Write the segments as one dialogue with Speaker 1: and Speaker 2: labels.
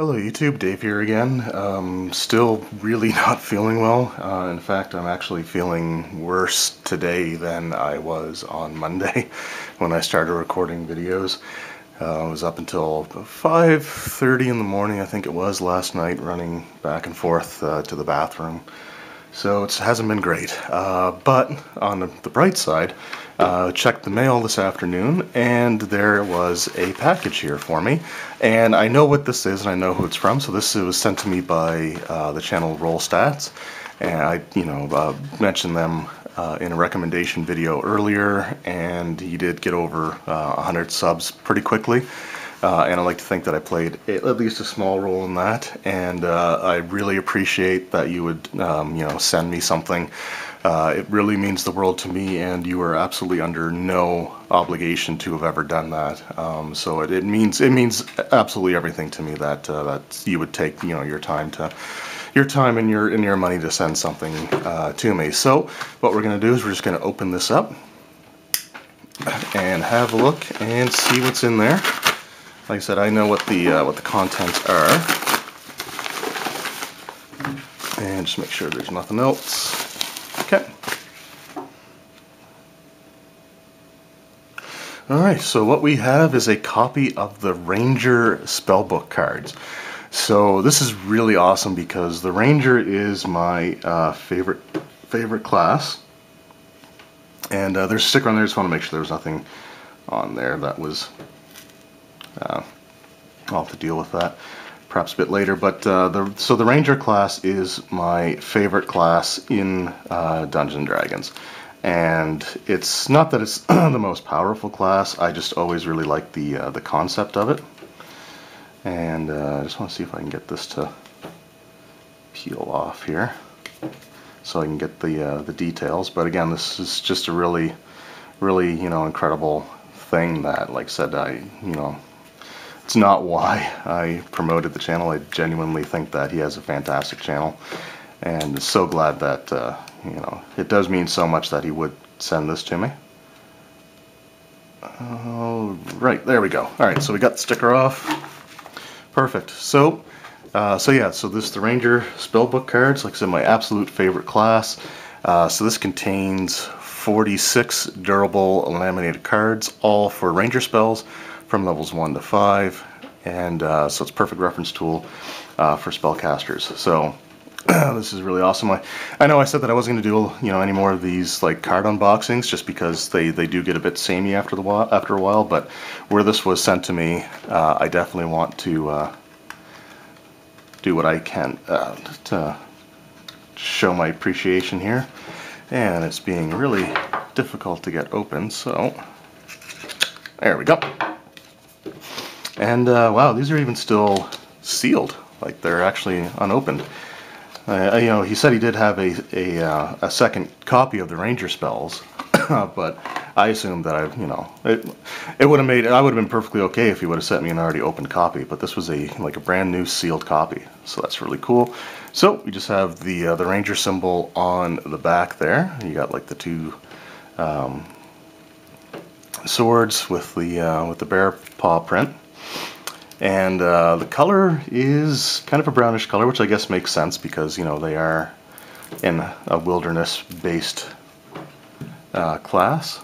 Speaker 1: Hello YouTube, Dave here again. Still really not feeling well. In fact, I'm actually feeling worse today than I was on Monday when I started recording videos. I was up until 5:30 in the morning, I think it was, last night, running back and forth to the bathroom. So it hasn't been great, but on the bright side, checked the mail this afternoon and there was a package here for me, and I know what this is and I know who it's from. So this was sent to me by the channel RollStats, and I mentioned them in a recommendation video earlier, and he did get over 100 subs pretty quickly. And I like to think that I played at least a small role in that, and I really appreciate that you would, send me something. It really means the world to me, and you are absolutely under no obligation to have ever done that. So it means absolutely everything to me that you would take your time and your money to send something to me. So what we're going to do is we're just going to open this up and have a look and see what's in there. Like I said, I know what the contents are, and just make sure there's nothing else. Okay. Alright, so what we have is a copy of the Ranger spellbook cards. So this is really awesome because the Ranger is my favorite class, and there's a sticker on there. I just want to make sure there's nothing on there that was I'll have to deal with that perhaps a bit later, but so the Ranger class is my favorite class in Dungeons & Dragons, and it's not that it's the most powerful class. I just always really like the concept of it, and I just want to see if I can get this to peel off here so I can get the details. But again, this is just a really incredible thing that, like I said, it's not why I promoted the channel. I genuinely think that he has a fantastic channel, and so glad that it does mean so much that he would send this to me. Right, there we go. Alright, so we got the sticker off. Perfect. So this the Ranger spellbook cards, like I said, my absolute favorite class. So this contains 46 durable laminated cards, all for Ranger spells from levels 1 to 5, and so it's a perfect reference tool for spellcasters. So this is really awesome. I know I said that I wasn't going to do any more of these like card unboxings, just because they do get a bit samey after a while. But where this was sent to me, I definitely want to do what I can to show my appreciation here. And it's being really difficult to get open, so there we go. And wow, these are even still sealed, like they're actually unopened. He said he did have a second copy of the Ranger spells, but I assumed that I would have been perfectly okay if he would have sent me an already opened copy. But this was a brand new sealed copy, so that's really cool. So we just have the Ranger symbol on the back there. You got like the two swords with the bear paw print. And the color is kind of a brownish color, which I guess makes sense because they are in a wilderness-based class.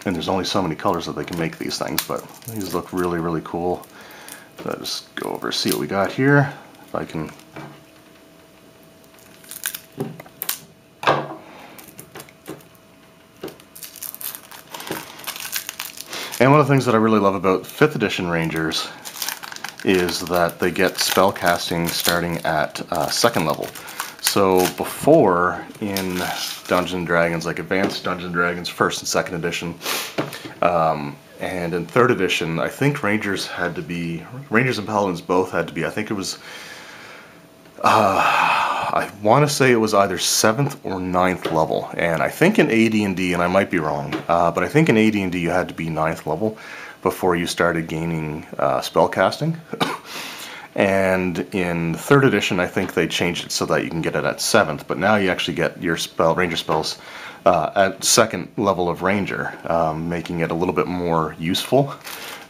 Speaker 1: And there's only so many colors that they can make these things, but these look really cool. So I'll just go over, see what we got here, if I can. And one of the things that I really love about 5th edition Rangers is that they get spellcasting starting at 2nd level. So before, in Dungeons & Dragons, like Advanced Dungeons & Dragons 1st and 2nd edition, and in 3rd edition, I think Rangers and Paladins both had to be, I think it was, I want to say it was either 7th or 9th level, and I think in AD&D, and I might be wrong, but I think in AD&D you had to be 9th level before you started gaining spellcasting. And in 3rd edition, I think they changed it so that you can get it at 7th, but now you actually get your ranger spells at 2nd level of ranger, making it a little bit more useful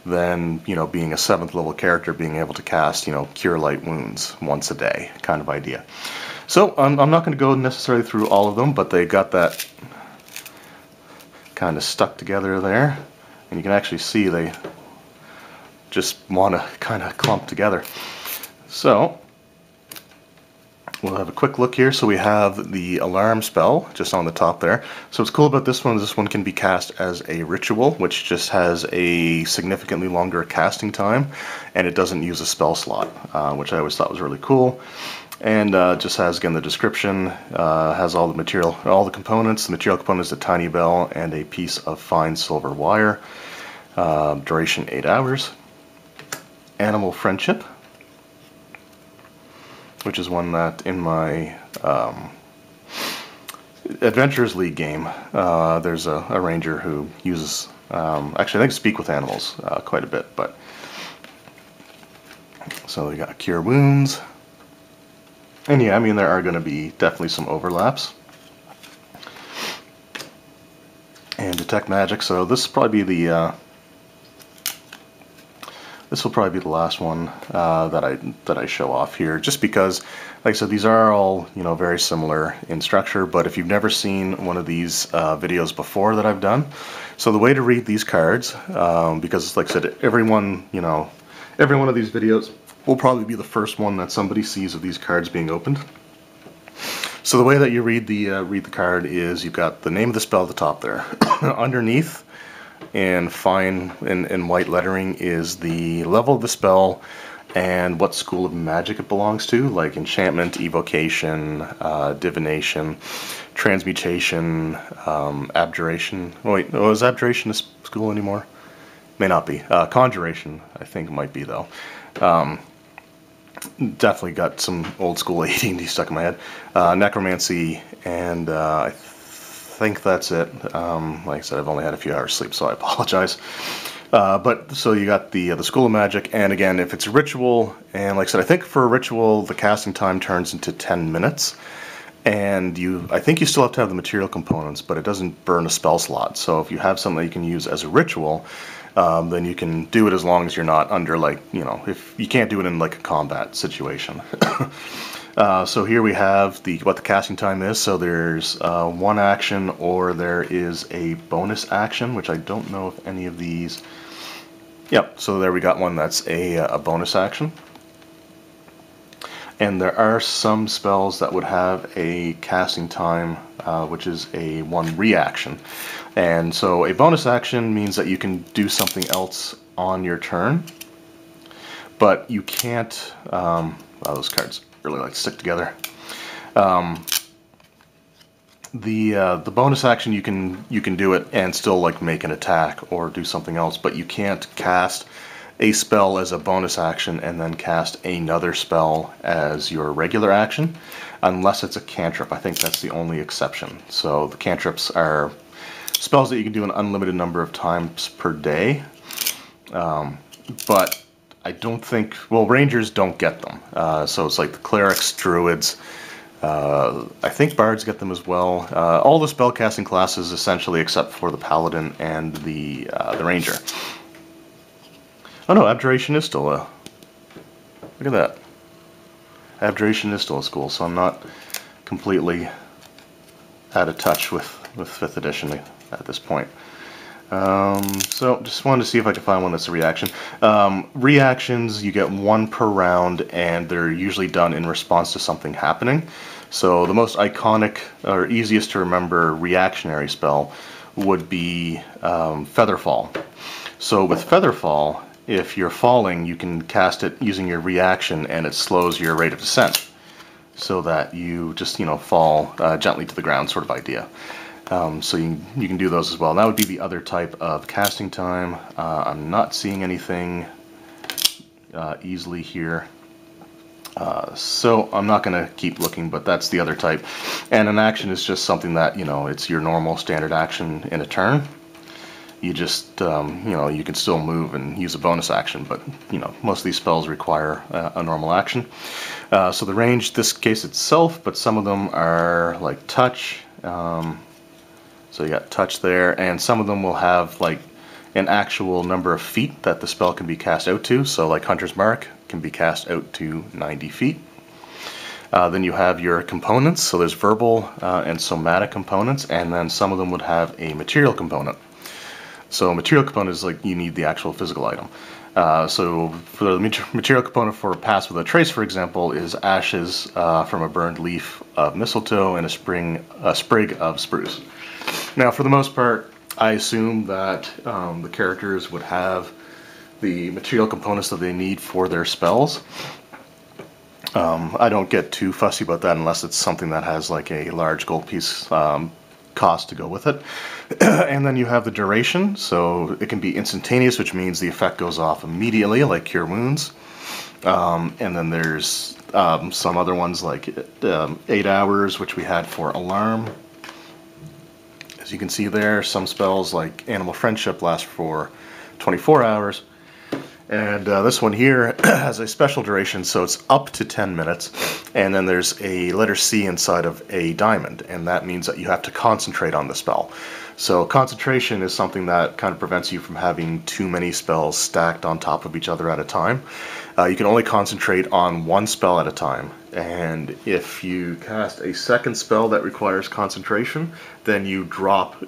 Speaker 1: than, you know, being a 7th level character, being able to cast, you know, Cure Light Wounds once a day kind of idea. So I'm not going to go necessarily through all of them, but they got that kind of stuck together there, and you can actually see they just want to kind of clump together. So we'll have a quick look here. So we have the alarm spell just on the top there. So what's cool about this one can be cast as a ritual, which just has a significantly longer casting time, and it doesn't use a spell slot, which I always thought was really cool. And just has, again, the description, has all the material, all the components. The material components: a tiny bell and a piece of fine silver wire. Duration 8 hours. Animal friendship, which is one that in my Adventurers League game, there's a ranger who uses, actually I think speak with animals quite a bit, but so we got cure wounds, and yeah, I mean there are going to be definitely some overlaps, and detect magic. So this will probably be the last one that I show off here, just because, like I said, these are all, you know, very similar in structure. But if you've never seen one of these videos before that I've done, so the way to read these cards, because like I said, every one of these videos will probably be the first one that somebody sees of these cards being opened. So the way that you read the card is you've got the name of the spell at the top there. Underneath, in white lettering, is the level of the spell and what school of magic it belongs to, like enchantment, evocation, divination, transmutation, abjuration. Oh wait, is abjuration a school anymore? May not be. Conjuration, I think, might be, though. Definitely got some old school AD&D stuck in my head. Necromancy, and I think that's it. Like I said, I've only had a few hours sleep, so I apologize. But so you got the School of Magic, and again, if it's a ritual, and like I said, I think for a ritual the casting time turns into 10 minutes, and I think you still have to have the material components, but it doesn't burn a spell slot. So if you have something that you can use as a ritual, then you can do it as long as you're not under, like, you know, if you can't do it in like a combat situation. So here we have what the casting time is. So there's one action, or there is a bonus action, which I don't know if any of these. Yep. So there we got one that's a bonus action. And there are some spells that would have a casting time, which is a one reaction. And so a bonus action means that you can do something else on your turn, but you can't. Wow, those cards really like stick together. The bonus action, you can do it and still like make an attack or do something else, but you can't cast a spell as a bonus action and then cast another spell as your regular action, unless it's a cantrip. I think that's the only exception. So the cantrips are spells that you can do an unlimited number of times per day, but I don't think, well, rangers don't get them. So it's like the clerics, druids, I think bards get them as well. All the spellcasting classes essentially, except for the paladin and the ranger. Oh no, abjuration is still a... Look at that. Abjuration is still a school, so I'm not completely out of touch with 5th edition at this point. So just wanted to see if I could find one that's a reaction. Reactions, you get one per round, and they're usually done in response to something happening. So the most iconic or easiest to remember reactionary spell would be Featherfall. So with Featherfall, if you're falling, you can cast it using your reaction, and it slows your rate of descent, so that you just, you know, fall gently to the ground, sort of idea. So you can do those as well. That would be the other type of casting time. I'm not seeing anything easily here, so I'm not going to keep looking, but that's the other type. And an action is just something that, you know, it's your normal standard action in a turn. you just, you can still move and use a bonus action, but, most of these spells require a normal action. So the range, this case itself, but some of them are like touch. So you got touch there, and some of them will have like an actual number of feet that the spell can be cast out to. So like Hunter's Mark can be cast out to 90 feet. Then you have your components, so there's verbal and somatic components, and then some of them would have a material component. So material component is like you need the actual physical item. So for the material component for Pass with a Trace, for example, is ashes from a burned leaf of mistletoe and a sprig of spruce. Now, for the most part, I assume that the characters would have the material components that they need for their spells. I don't get too fussy about that unless it's something that has like a large gold piece cost to go with it. And then you have the duration, so it can be instantaneous, which means the effect goes off immediately, like Cure Wounds. And then there's some other ones like 8 hours, which we had for Alarm. As you can see there, some spells like Animal Friendship last for 24 hours. And this one here has a special duration, so it's up to 10 minutes. And then there's a letter C inside of a diamond, and that means that you have to concentrate on the spell. So concentration is something that kind of prevents you from having too many spells stacked on top of each other at a time. You can only concentrate on one spell at a time, and if you cast a second spell that requires concentration, then you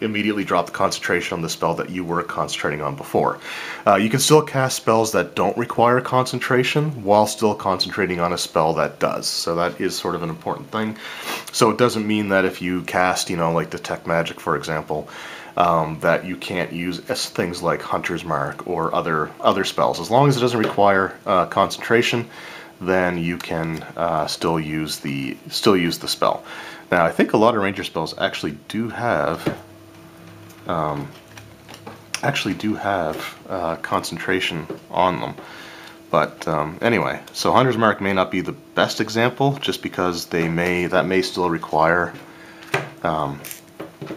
Speaker 1: immediately drop the concentration on the spell that you were concentrating on before. You can still cast spells that don't require concentration while still concentrating on a spell that does, so that is sort of an important thing. So it doesn't mean that if you cast, like Detect Magic, for example, that you can't use things like Hunter's Mark or other spells. As long as it doesn't require concentration, then you can still use the spell. Now, I think a lot of ranger spells actually do have concentration on them. But anyway, so Hunter's Mark may not be the best example, just because that may still require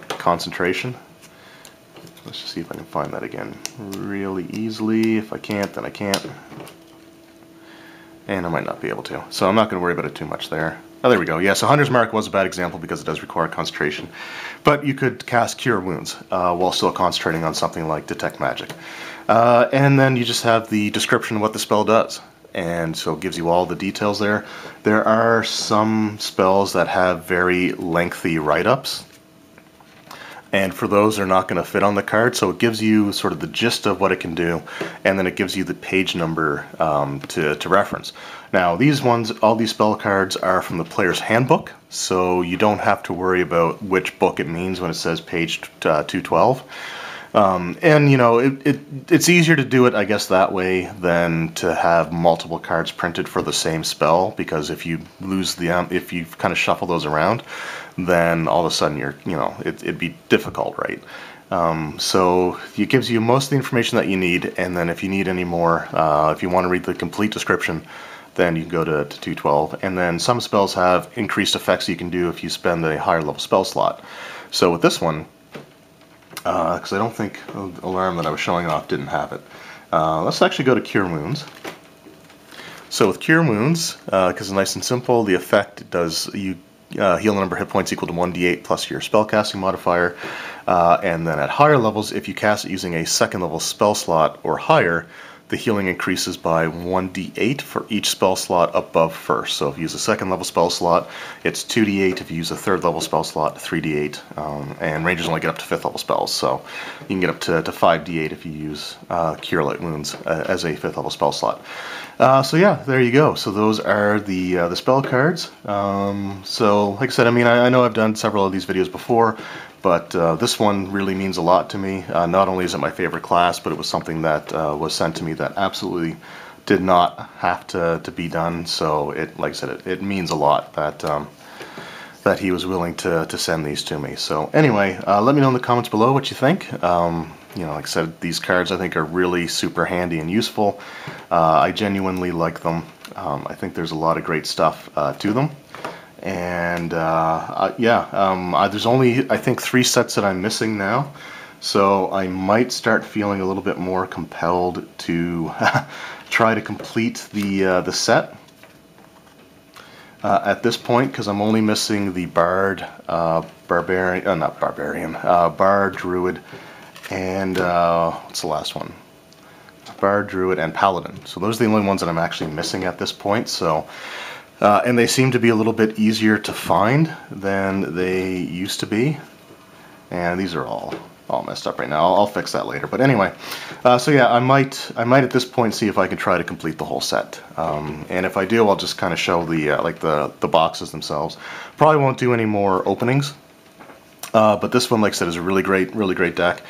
Speaker 1: concentration. Let's just see if I can find that again really easily. If I can't, then I can't. And I might not be able to. So I'm not going to worry about it too much there. Oh, there we go. Yeah, so Hunter's Mark was a bad example because it does require concentration. But you could cast Cure Wounds while still concentrating on something like Detect Magic. And then you just have the description of what the spell does. And so it gives you all the details there. There are some spells that have very lengthy write-ups, and for those, they're not going to fit on the card, so it gives you sort of the gist of what it can do, and then it gives you the page number to reference. Now, all these spell cards are from the player's handbook, so you don't have to worry about which book it means when it says page 212. And it's easier to do it, I guess, that way than to have multiple cards printed for the same spell, because if you if you kind of shuffle those around, then all of a sudden it'd be difficult, right? So it gives you most of the information that you need, and then if you need any more, if you want to read the complete description, then you can go to 212. And then some spells have increased effects you can do if you spend a higher level spell slot. So with this one, because I don't think Alarm that I was showing off didn't have it. Let's actually go to Cure Wounds. So with Cure Wounds, because it's nice and simple, the effect does you heal the number of hit points equal to 1d8 plus your spellcasting modifier, and then at higher levels, if you cast it using a second level spell slot or higher, the healing increases by 1d8 for each spell slot above first. So if you use a second level spell slot, it's 2d8. If you use a third level spell slot, 3d8. And rangers only get up to 5th level spells, so you can get up to 5d8 if you use Cure Light Wounds as a 5th level spell slot. So yeah, there you go. So those are the spell cards. So like I said, I know I've done several of these videos before, but this one really means a lot to me. Not only is it my favorite class, but it was something that was sent to me that absolutely did not have to be done. So like I said, it means a lot that he was willing to send these to me. So anyway, let me know in the comments below what you think. Like I said, these cards I think are really super handy and useful. I genuinely like them. I think there's a lot of great stuff to them. And there's only, I think, 3 sets that I'm missing now. So I might start feeling a little bit more compelled to try to complete the set at this point, because I'm only missing the Bard, Barbarian, not Barbarian, Bard, Druid, and what's the last one? Bard, Druid, and Paladin. So those are the only ones that I'm actually missing at this point. So, and they seem to be a little bit easier to find than they used to be. And these are all messed up right now. I'll fix that later. But anyway, so yeah, I might at this point see if I can try to complete the whole set. And if I do, I'll just kind of show the like the boxes themselves. Probably won't do any more openings. But this one, like I said, is a really great deck.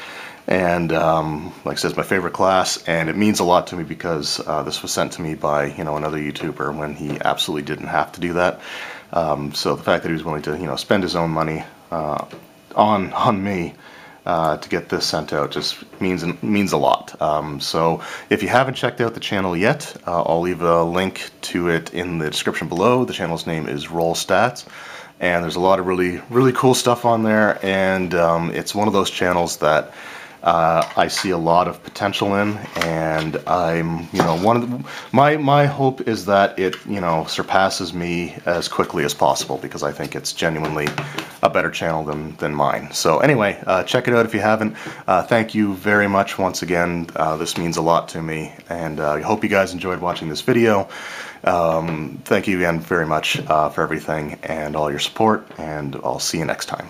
Speaker 1: And like I said, it's my favorite class, and it means a lot to me because this was sent to me by another YouTuber when he absolutely didn't have to do that. So the fact that he was willing to spend his own money on me to get this sent out just means a lot. So if you haven't checked out the channel yet, I'll leave a link to it in the description below. The channel's name is RollStats. And there's a lot of really cool stuff on there, and it's one of those channels that I see a lot of potential in, and I'm one of my hope is that it surpasses me as quickly as possible, because I think it's genuinely a better channel than mine. So anyway, check it out if you haven't. Thank you very much once again. This means a lot to me, and I hope you guys enjoyed watching this video. Thank you again very much for everything and all your support, and I'll see you next time.